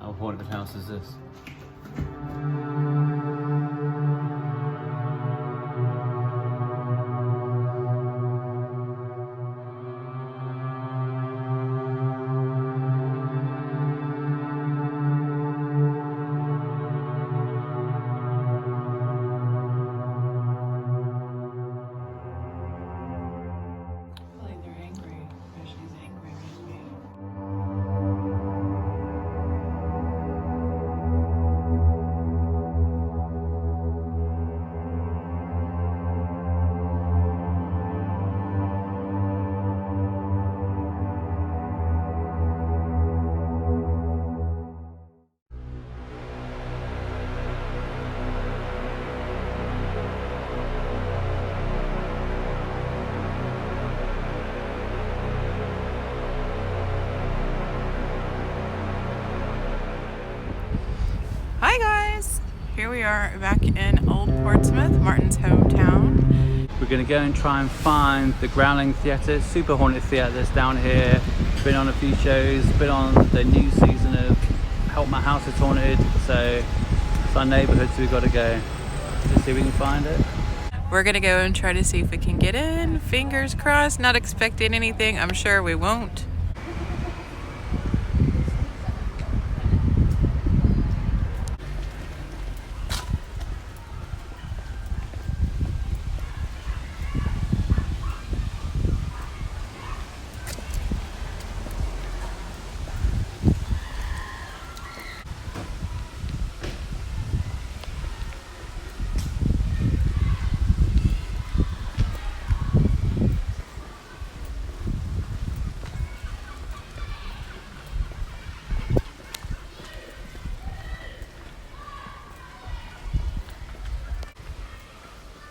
How haunted house is this? Hi guys! Here we are back in Old Portsmouth, Martin's hometown. We're going to go and try and find the Groundlings Theatre, super haunted theatre that's down here. Been on a few shows, been on the new season of Help My House Is Haunted, so it's our neighbourhood, so we've got to go. Let's see if we can find it. We're gonna go and try to see if we can get in. Fingers crossed, not expecting anything. I'm sure we won't.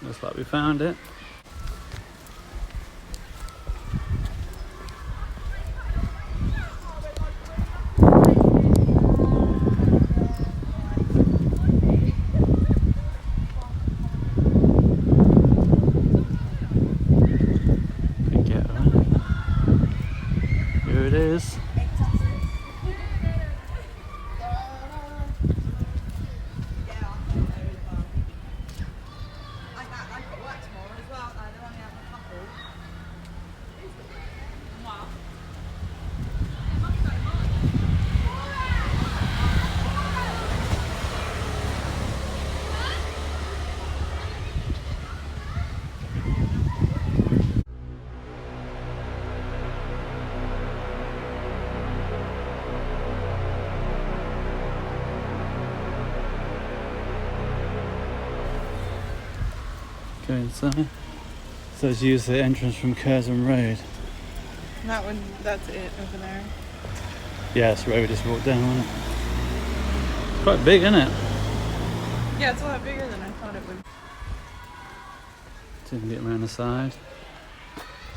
Looks like we found it. Can get it. Here it is. Go inside. So it's used the entrance from Curzon Road. That one, that's it over there. Yeah, it's where we just walked down, wasn't it? It's quite big, isn't it? Yeah, it's a lot bigger than I thought it would. See if we can get around the side.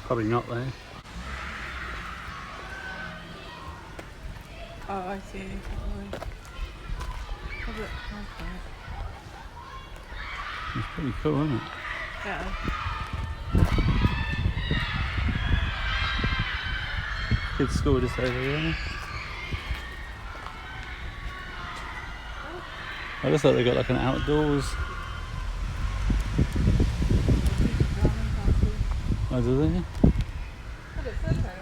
Probably not though. Oh, I see. It's pretty cool, isn't it? Yeah. Kids' school just over here. I just thought they got like an outdoors. Oh, do they? But it says right over there.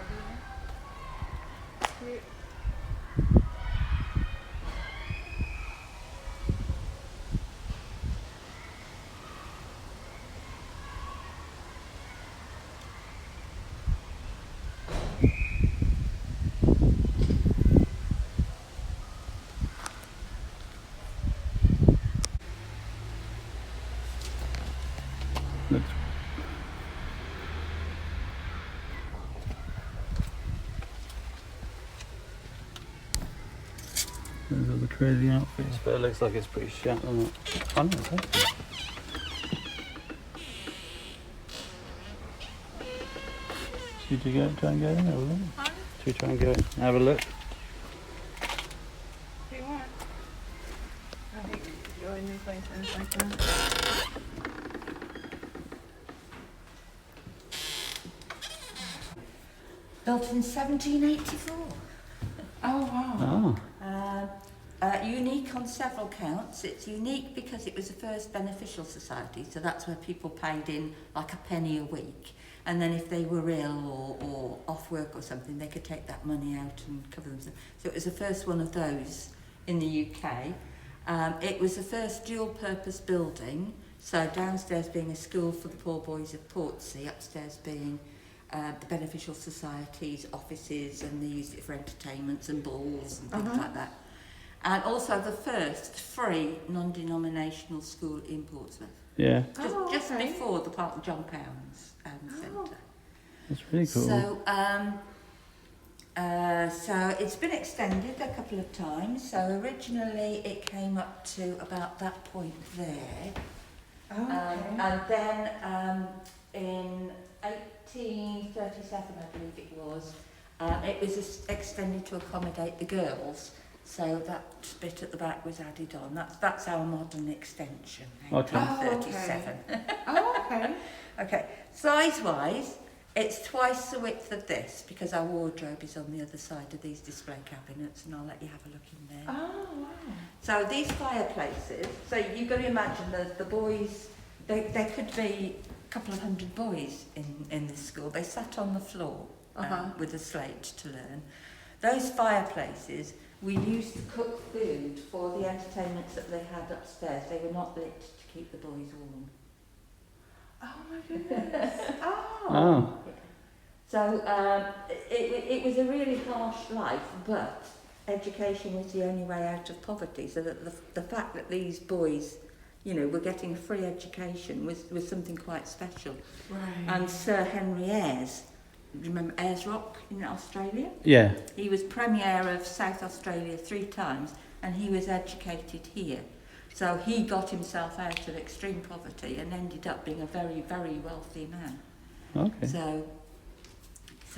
Looks. There's all the crazy outfits, but it looks like it's pretty shat, doesn't it? Oh no, it's open. Should we go try and go in and have a look? Huh? Should we try and go in and have a look? If you want. I think you go in new places like that. Built in 1784. Oh, wow. Oh. unique on several counts. It's unique because it was the first beneficial society, so that's where people paid in like a penny a week. And then if they were ill or off work or something, they could take that money out and cover themselves. So it was the first one of those in the UK. It was the first dual-purpose building, so downstairs being a school for the poor boys of Portsea, upstairs being the beneficial societies, offices, and they used it for entertainments and balls and things like that. And also the first free non-denominational school in Portsmouth. Yeah. Just before the part of John Pound's centre. That's really cool. So it's been extended a couple of times. So originally it came up to about that point there. And then in 1837, I believe it was extended to accommodate the girls. So that bit at the back was added on. That's our modern extension, 1837. Okay, size-wise, it's twice the width of this because our wardrobe is on the other side of these display cabinets, and I'll let you have a look in there. Oh, wow. So these fireplaces, so you've got to imagine the boys, there could be a couple of hundred boys in this school. They sat on the floor with a slate to learn. Those fireplaces we used to cook food for the entertainments that they had upstairs. They were not lit to keep the boys warm. Oh my goodness. Oh. So it was a really harsh life, but education was the only way out of poverty. So that the fact that these boys, you know, were getting a free education was something quite special. Right. And Sir Henry Ayres, remember Ayres Rock in Australia? Yeah. He was Premier of South Australia 3 times, and he was educated here. So he got himself out of extreme poverty and ended up being a very, very wealthy man. Okay. So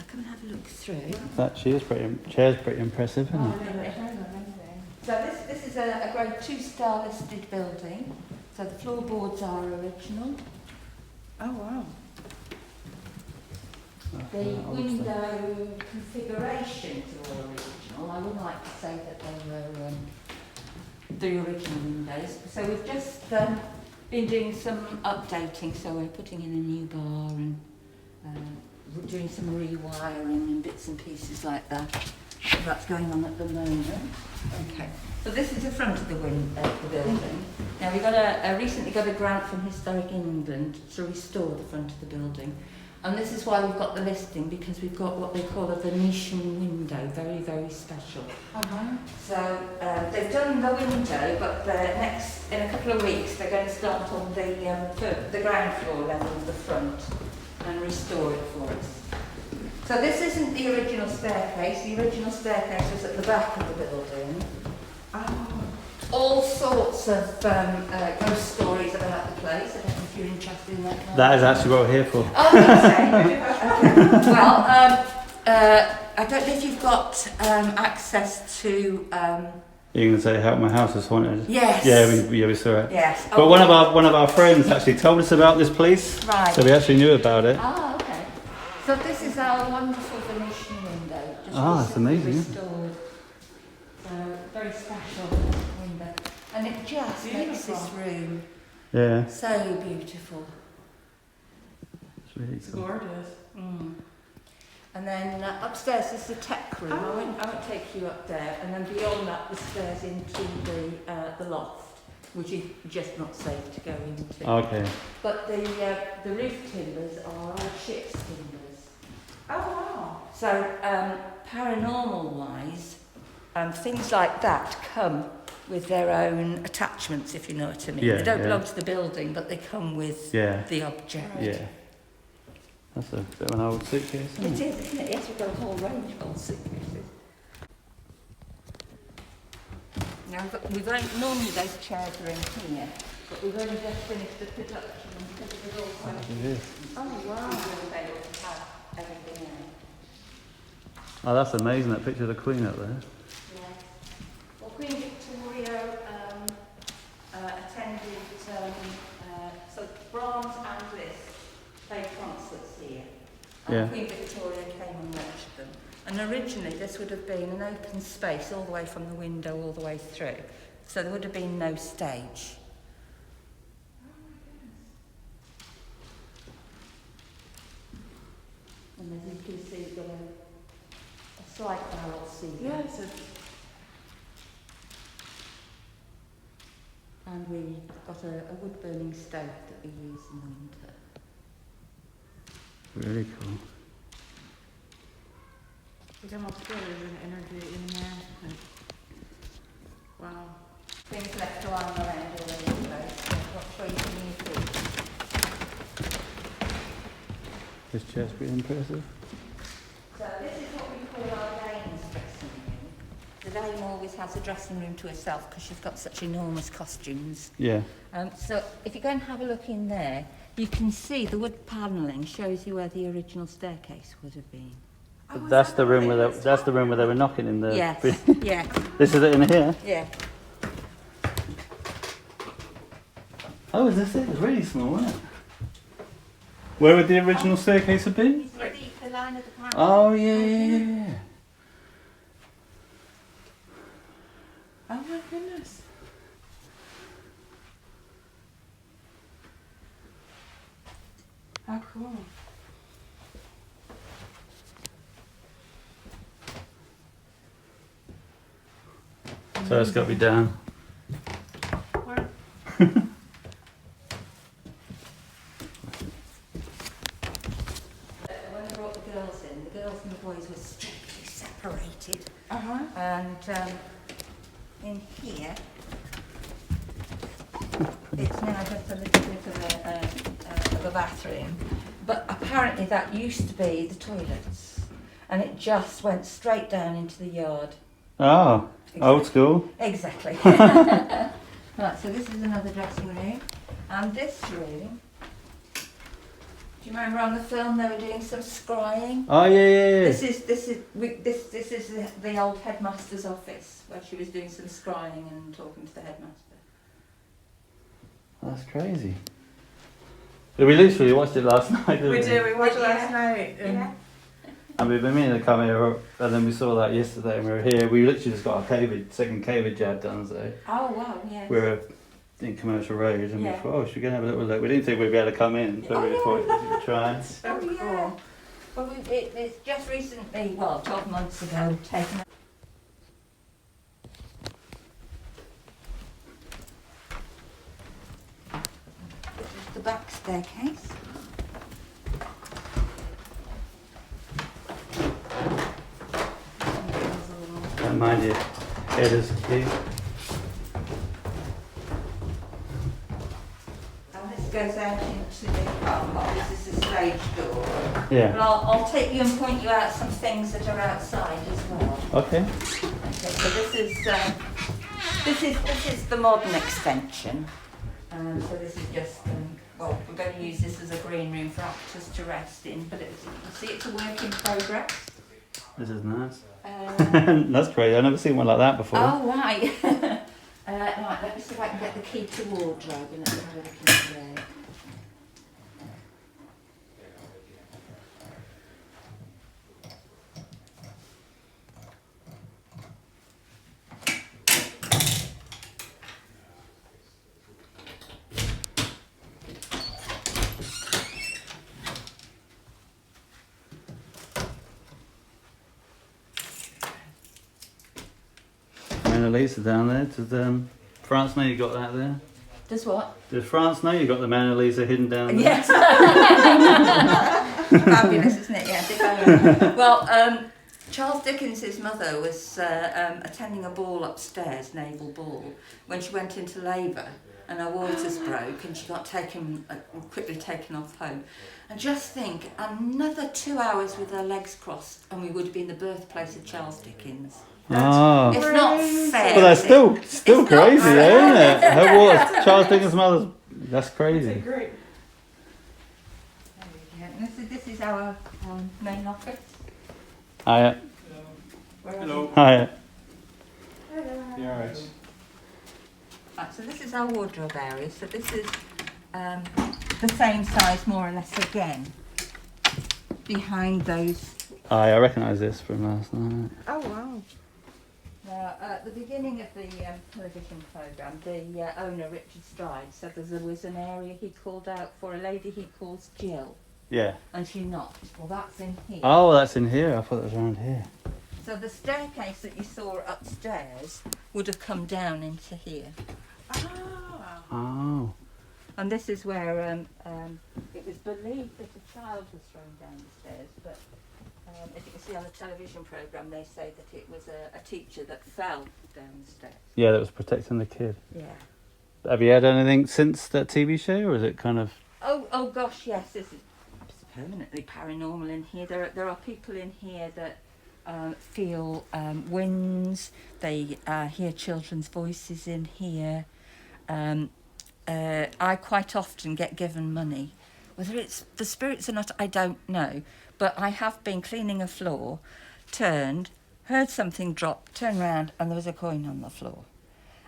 come and have a look through. That chair's pretty impressive, isn't it? So this is a grade 2 star listed building. So the floorboards are original. Oh, wow. The window configurations are all original. I would like to say that they were the original windows. So we've just been doing some updating. So we're putting in a new bar and we're doing some rewiring and bits and pieces like that. So that's going on at the moment. Okay. So this is the front of the building. Now we got recently got a grant from Historic England to restore the front of the building. And this is why we've got the listing, because we've got what they call a Venetian window, very, very special. So they've done the window, but in a couple of weeks, they're going to start on the ground floor level of the front and restore it for us. So this isn't the original staircase. The original staircase was at the back of the building. All sorts of ghost stories about the place. I don't know if you're interested in that. That is actually what we're here for. Oh, okay. Well, I don't know if you've got access to. You're going to say how my house is haunted? Yes. Yeah, we saw it. Yes. But one of our friends actually told us about this place. Right. So we actually knew about it. Ah, okay. So this is our wonderful Venetian window. That's amazing. Restored. So very special window, and it just makes this room so beautiful. It's really cool. Gorgeous. And then upstairs is the tech room. I won't take you up there. And then beyond that, the stairs into the loft, which is just not safe to go into. Okay. But the roof timbers are all ship's timbers. Oh, wow. So paranormal-wise, things like that come with their own attachments, if you know what I mean. Yeah, they don't belong to the building, but they come with the object. Yeah. That's a bit of an old suitcase, isn't it? It is, isn't it? Yes, we've got a whole range of old suitcases. Now, normally those chairs are in here, but we've only just finished the production because it was all quite... Oh, wow. We were able to have everything in. Oh, that's amazing, that picture of the Queen up there. Yeah. Well, Queen Victoria attended, so Brahms and Liszt played concerts here. And Queen Victoria came and watched them. And originally this would have been an open space all the way from the window all the way through. So there would have been no stage. And as you can see, you've got a slight barrel ceiling. Yes. And we got a wood burning stove that we use in the winter. Really cool. We come up together, there's an energy in there. Wow. Things left lying around all over the place. What choice can you do? This chair's pretty impressive. So this is what we call our Dane's dressing room. The Dane always has a dressing room to herself because she's got such enormous costumes. Yeah. So if you go and have a look in there, you can see the wood panelling shows you where the original staircase would have been. Oh, That's the room where they were knocking in the. Yes, yeah, This is it in here. yeah. Oh, is this it? It's really small, isn't it? Where would the original staircase have been? You see the line of the panel? Oh yeah. Oh my goodness. How cool. So it's got to be down. Where? When I brought the girls in, the girls and the boys were strictly separated. Uh-huh. And in here, it's now just a little bit of a bathroom. But apparently that used to be the toilets. And it just went straight down into the yard. Oh, old school. Exactly. Right, so this is another dressing room. And this room, do you remember on the film they were doing some scrying? Oh yeah. This is the old headmaster's office where she was doing some scrying and talking to the headmaster. That's crazy. We literally watched it last night, didn't we? We did, we watched it Yeah. last night. Yeah. And we've been meaning to come here, and then we saw that yesterday and we were here. We literally just got our second COVID jab done, so Oh wow, yes. we were in Commercial Road and Yeah. we thought, oh, should we go and have a little look? We didn't think we'd be able to come in, but we thought we'd try. So Oh, yeah. cool. Well, it's just recently, 12 months ago, taken. This is the back staircase. Don't mind you, it is cute. And this goes out into the car park. This is the stage door. But Yeah. I'll take you and point you out some things that are outside as well. Okay. Okay, so this is the modern extension. So this is just we're going to use this as a green room for actors to rest in. But you see, it's a work in progress. This is nice. Um, That's great. I've never seen one like that before. Oh right. Right. Let me see if I can get the key to wardrobe and let me have a look into there. Mona Lisa down there. Does France know you got that there? Does what? Does France know you got the Mona Lisa hidden down there? Yes. Fabulous, isn't it? Yes. Well, Charles Dickens's mother was attending a ball upstairs, naval ball, when she went into labour and her waters broke and she got quickly taken off home. And just think, another 2 hours with her legs crossed and we would have been the birthplace of Charles Dickens. Oh. It's not fair. But that's is it? still It's crazy, not though, isn't fair. it? Her water, Charles Dickens' mother's. That's crazy. Great. There we go. This is our main office. Hiya. Hello. Hiya. Yeah, right. Right, so this is our wardrobe area. So this is the same size, more or less, again, behind those. I recognise this from last night. Oh wow. Now, at the beginning of the television programme, the owner, Richard, died, so there was an area he called out for, a lady he calls Jill, Yeah. and she knocked. Well, that's in here. Oh, that's in here. I thought it was around here. So the staircase that you saw upstairs would have come down into here. Oh. And this is where it was believed that a child was thrown down the stairs, but as you can see on the television programme, they say that it was a teacher that fell down the stairs. Yeah, that was protecting the kid. Yeah. Have you had anything since that TV show, or is it kind of... Oh gosh, yes, this is permanently paranormal in here. There are people in here that feel winds, they hear children's voices in here. I quite often get given money. Whether it's the spirits or not, I don't know. But I have been cleaning a floor, turned, heard something drop, turned round, and there was a coin on the floor.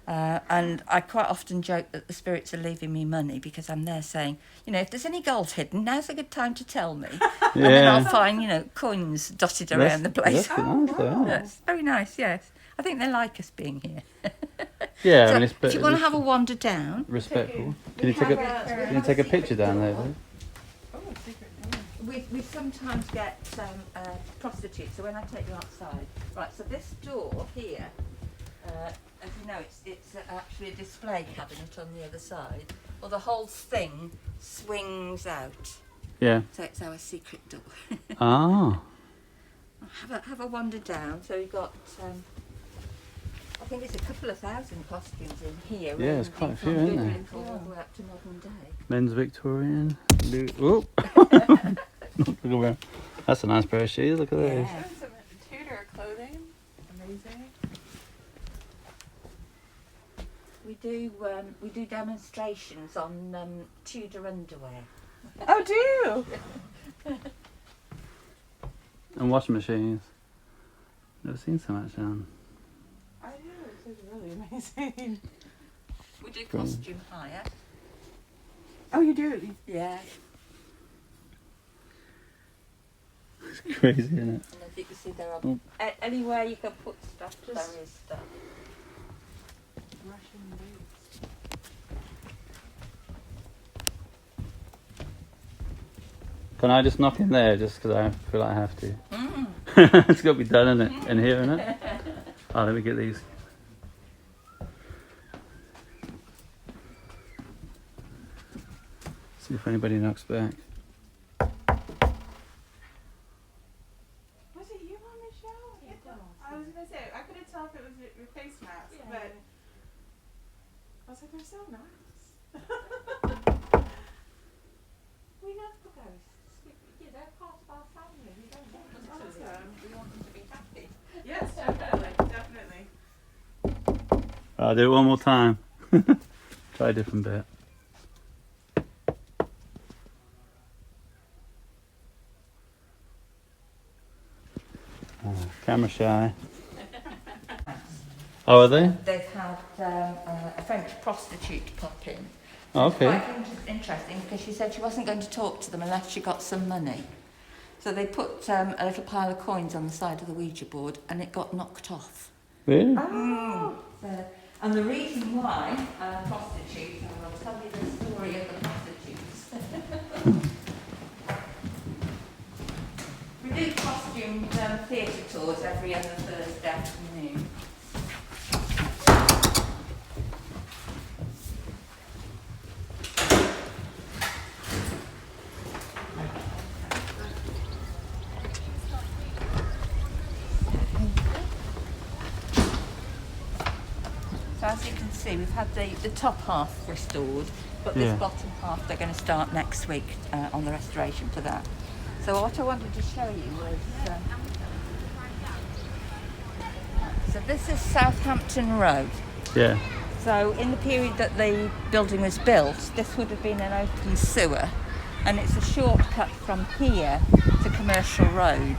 And I quite often joke that the spirits are leaving me money because I'm there saying, you know, if there's any gold hidden, now's a good time to tell me. And then I'll find, you know, coins dotted around the place. That's nice, though, isn't it? That's very nice, yes. I think they like us being here. Yeah, So, I mean, it's do you want to have a wander down? respectful. Can you take a picture down there, though? We sometimes get prostitutes, so when I take you outside, right, so this door here, as you know, it's actually a display cabinet on the other side. Well, the whole thing swings out, Yeah. so it's our secret door. Ah. Have a wander down. So we've got, I think it's a couple of thousand costumes in here. Yeah, there's quite a few, isn't there? All the way up to modern day. Men's Victorian. Oh. Look around. That's a nice pair of shoes. Look at those. Yeah. Some Tudor clothing. Amazing. We do demonstrations on Tudor underwear. Oh, do you? And washing machines. Never seen so much down. I do. This is really amazing. We do costume hire. Oh, you do? Yeah. It's crazy, isn't it? And as you can see, there are anywhere you can put stuff, there is stuff. Russian boots. Can I just knock in there just because I feel like I have to? Mm. It's got to be done, isn't it? In here, isn't it? Oh, let me get these. See if anybody knocks back. Was it you on the show? I was gonna say I couldn't tell if it was your face mask, but I was like, they're so nice. We love the ghosts. They're part of our family. We don't want them to leave. Awesome. We want them to be happy. Yes, definitely, definitely. I'll do it one more time. Try a different bit. Oh, camera shy. Oh, are they? They've had a French prostitute pop in. Oh, It's okay. quite interesting because she said she wasn't going to talk to them unless she got some money. So they put a little pile of coins on the side of the Ouija board and it got knocked off. Really? And the reason why prostitutes, and I'll tell you the story of the prostitutes. We do costumed theatre tours every other Thursday afternoon. So as you can see, we've had the top half restored, but this Yeah. bottom half they're going to start next week on the restoration for that. So what I wanted to show you was, so this is Southampton Road. Yeah. So in the period that the building was built, this would have been an open sewer, and it's a shortcut from here to Commercial Road.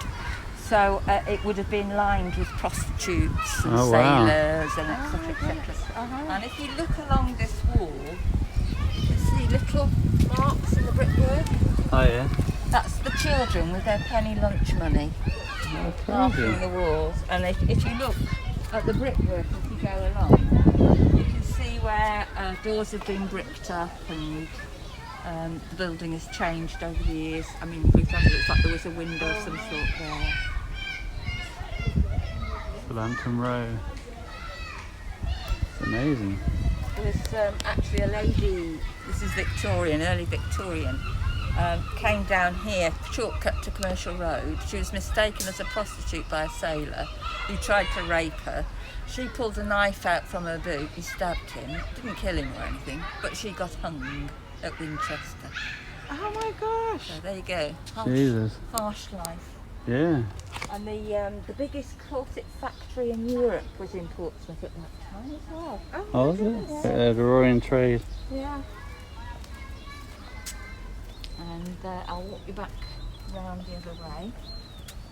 So it would have been lined with prostitutes and Oh, wow. sailors and etc. etc. And if you look along this wall, you see little marks in the brickwork. Oh, yeah. That's the children with their penny lunch money marking the walls. And if you look at the brickwork as you go along. You can see where doors have been bricked up and the building has changed over the years. I mean, for example, it's like there was a window of some sort there. Southampton Row. It's amazing. There was actually a lady, this is Victorian, early Victorian, came down here, shortcut to Commercial Road. She was mistaken as a prostitute by a sailor who tried to rape her. She pulled a knife out from her boot, he stabbed him, didn't kill him or anything, but she got hung at Winchester. Oh my gosh. So there you go. Jesus. Harsh life. Yeah. And the biggest corset factory in Europe was in Portsmouth at that time as well. Oh, was it? The Roaring Trade. Yeah. And I'll walk you back round the other way.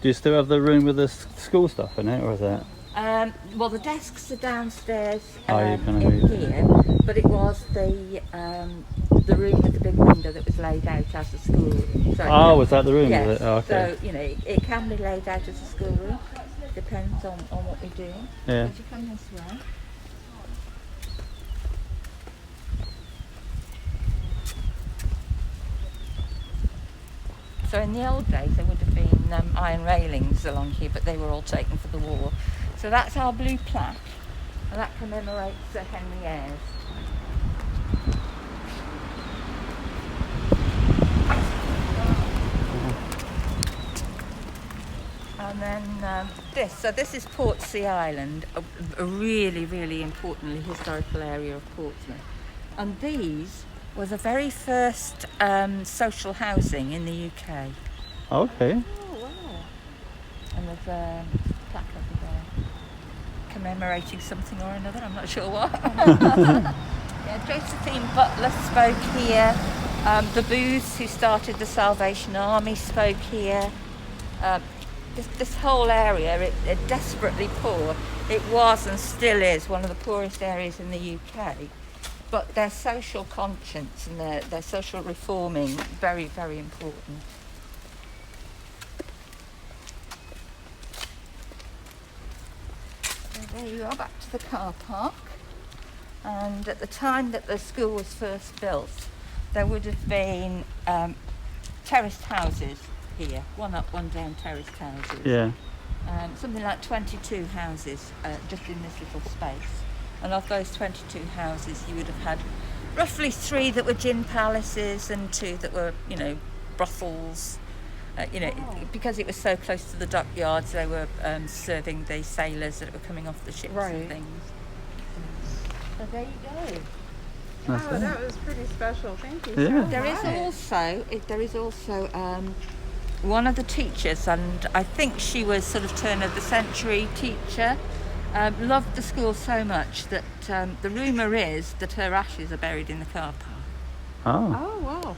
Do you still have the room with the school stuff in it, or is that? Well, the desks are downstairs You kind in of here, but it was the room with the big window that was laid out as a school room. So, was that the room? yes. Was it? Oh, okay. So, it can be laid out as a school room. Depends on what we're doing. Yeah. Would you come this way? So in the old days there would have been iron railings along here, but they were all taken for the war. So that's our blue plaque, and that commemorates Sir Henry Ayres. And then this is Portsea Island, a really, really importantly historical area of Portsmouth. And these were the very first social housing in the UK. Okay. Oh, wow. And there's a plaque over there commemorating something or another, I'm not sure what. Yeah, Josephine Butler spoke here. The Booths, who started the Salvation Army, spoke here. This whole area, it desperately poor. It was and still is one of the poorest areas in the UK. But their social conscience and their social reforming, very, very important. So there you are, back to the car park. And at the time that the school was first built, there would have been terraced houses here, one up, one down terraced houses. Yeah. Something like 22 houses just in this little space. And of those 22 houses, you would have had roughly 3 that were gin palaces and 2 that were, brothels. Because it was so close to the dockyards, they were serving the sailors that were coming off the ships and things. So there you go. Wow, that was pretty special. Thank you so Yeah. much. There is also one of the teachers, and I think she was sort of turn of the century teacher, loved the school so much that the rumour is that her ashes are buried in the car park. Oh. Oh, wow.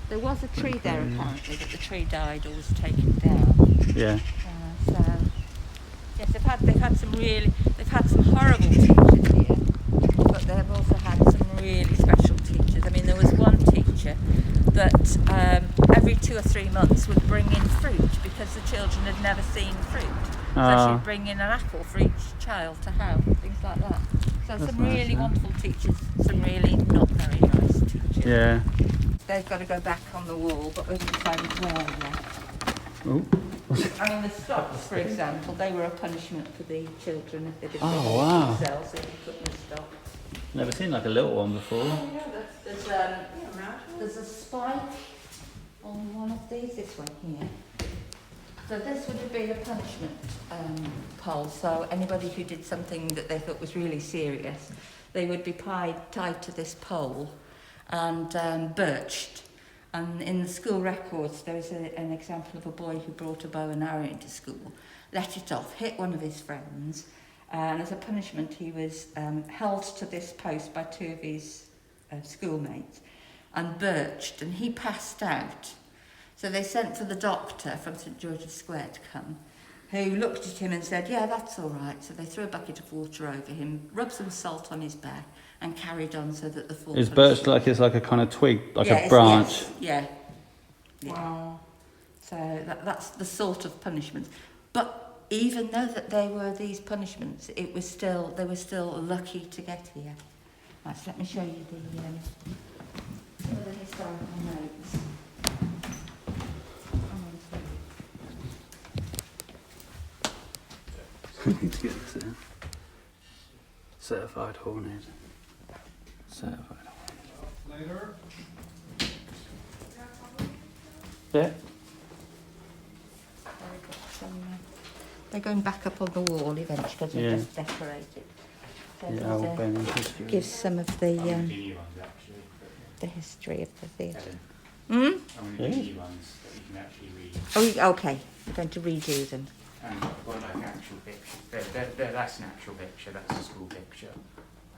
There was a tree there apparently, but the tree died or was taken down. Yeah. So yes, they've had some horrible teachers here, but they've also had some really special teachers. I mean, there was one teacher that every 2 or 3 months would bring in fruit because the children had never seen fruit. So she'd bring in an apple for each child to have, things like that. So That's some nice, really yeah. wonderful teachers, some really not very nice teachers. Yeah. They've got to go back on the wall, but we've decided where yet. Oh. I mean, the stocks, for example, they were a punishment for the children if they didn't Oh, wow. themselves, so you put them in stock. Never seen like a little one before. There's a spike on one of these, this one here. So this would have been a punishment pole, so anybody who did something that they thought was really serious, they would be tied to this pole and birched. And in the school records, there is an example of a boy who brought a bow and arrow into school, let it off, hit one of his friends, and as a punishment he was held to this post by 2 of his schoolmates and birched, and he passed out. So they sent for the doctor from St George's Square to come, who looked at him and said, yeah, that's all right. So they threw a bucket of water over him, rubbed some salt on his back, and carried on so that the full... Is birch like it's like a kind of twig, like a branch? Yes, yeah. Wow. So that's the sort of punishment. But even though that there were these punishments, they were still lucky to get here. Right, so let me show you some of the historical notes. We need to get this in. Certified haunted. Certified haunted. Later. Yeah. They're going back up on the wall eventually because they're Yeah. just decorated. So Yeah, there's old a- Benny history. gives some of the New ones actually. the history of the theatre. Helen, Hmm? only the Really? new ones that you can actually read. Oh, okay. We're going to redo them. And I've got like actual pictures. That's an actual picture. That's a school picture.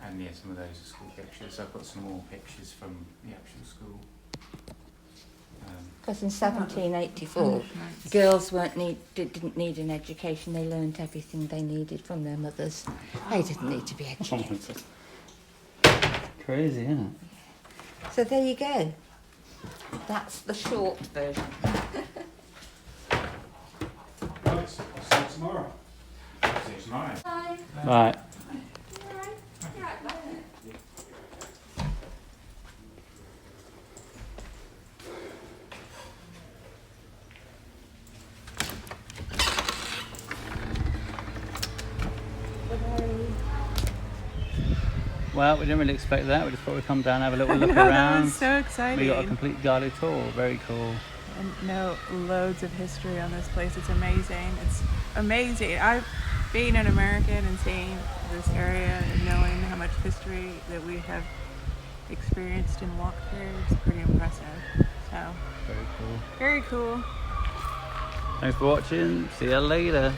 And yeah, some of those are school pictures. I've got some more pictures from the actual school. Because in 1784, girls didn't need an education. They learned everything they needed from their mothers. They didn't need to be educated. Crazy, isn't it? So there you go. That's the short version. Right, I'll see you tomorrow. See you tomorrow. Bye. Right. Well, we didn't really expect that. We just thought we'd come down, have a little look That around. was so exciting. We got a complete guided tour. Very cool. And know loads of history on this place. It's amazing. It's amazing. I've been an American and seeing this area and knowing how much history that we have experienced and walked through is pretty impressive. So, Very cool. very cool. Thanks for watching. See you later.